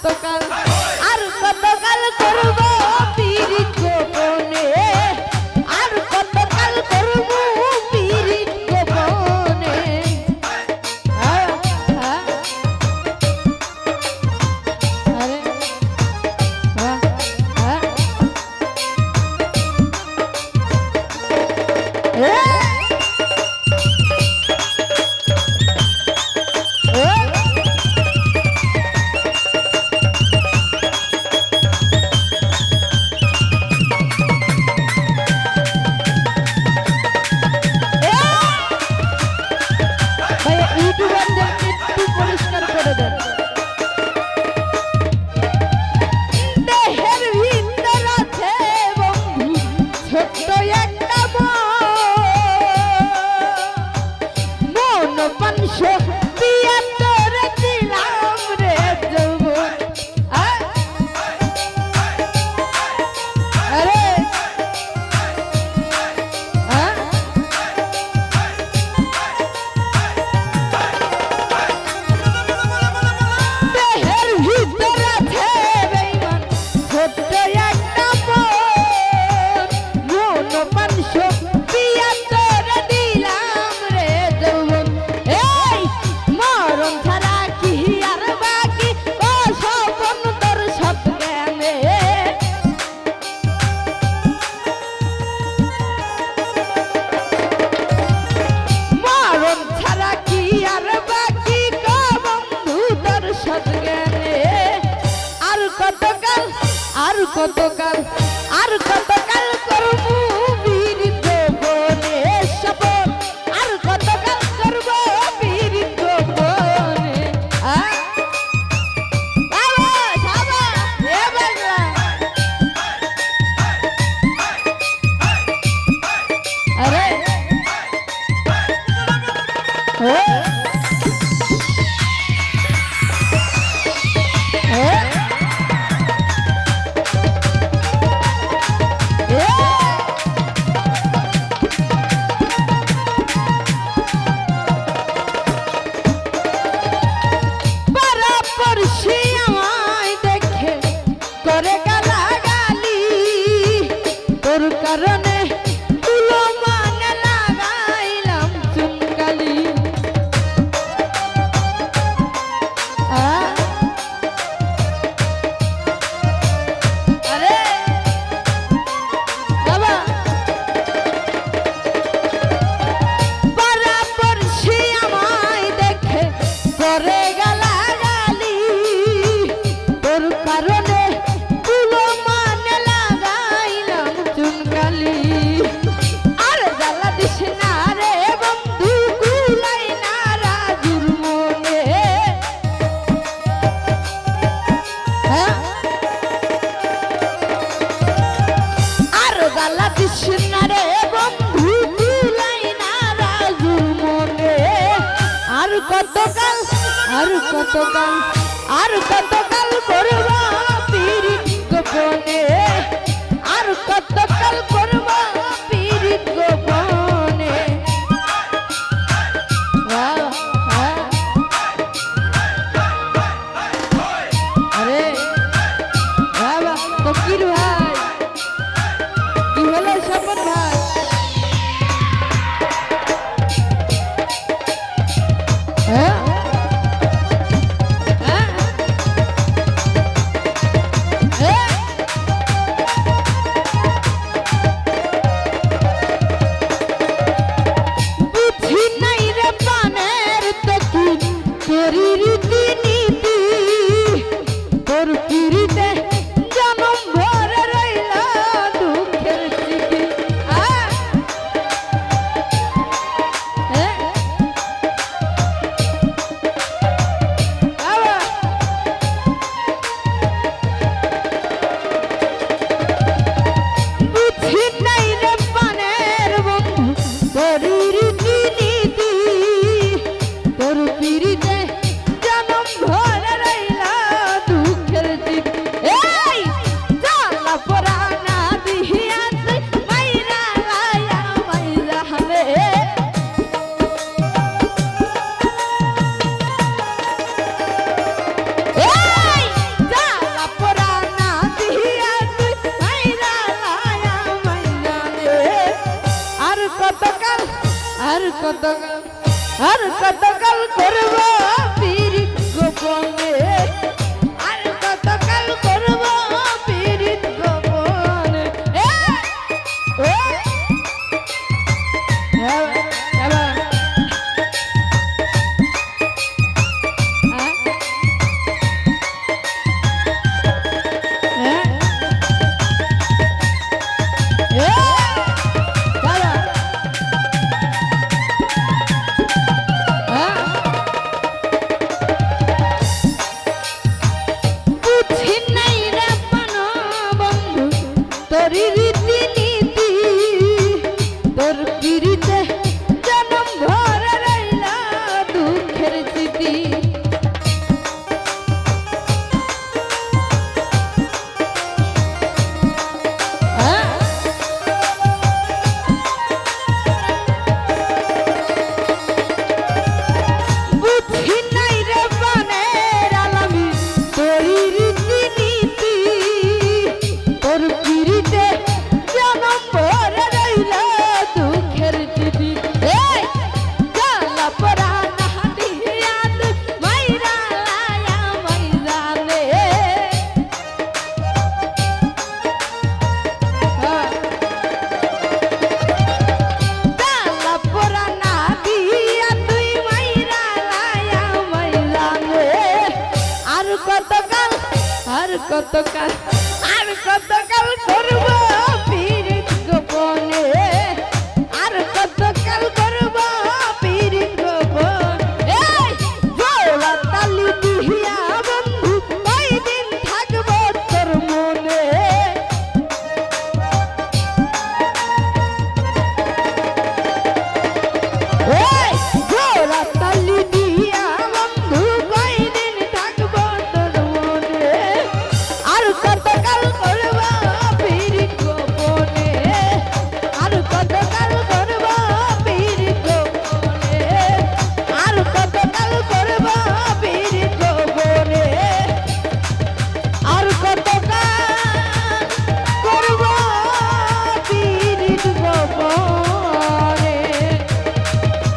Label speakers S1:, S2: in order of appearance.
S1: কতকাল আর কতকাল করব পীড়িত গোপনে আর কতকাল করব পীড়িত গোপনে কতকাল আর কতকাল করব পীড়িত গোপনে শপথ আর কতকাল করব পীড়িত গোপনে বাবা সাবা এ বাংলা আরে কারণে তুলো মানে লাগাইলাম চুনকালি আরে বাবা পরশি আমায় দেখে করে গালাগালি তোর কারণে তুলো মানে লাগাইলাম চুনকালি আর জ্বালা দিস না রে বন্ধু কুলাই না রাজুর মনে আর জ্বালা দিস না রে বন্ধু কুলাই না রাজুর মনে আর কতকাল আর কতকাল আর কতকাল করব পীড়িত গোপনে আর কতকাল করব পীড়িত গোপনে আরে বাবা ফকির ভাই কি হলো স্বপন ভাই আর কতকাল করব পীড়িত গোপনে আর কতকাল করব পীড়িত গোপনে কতকাল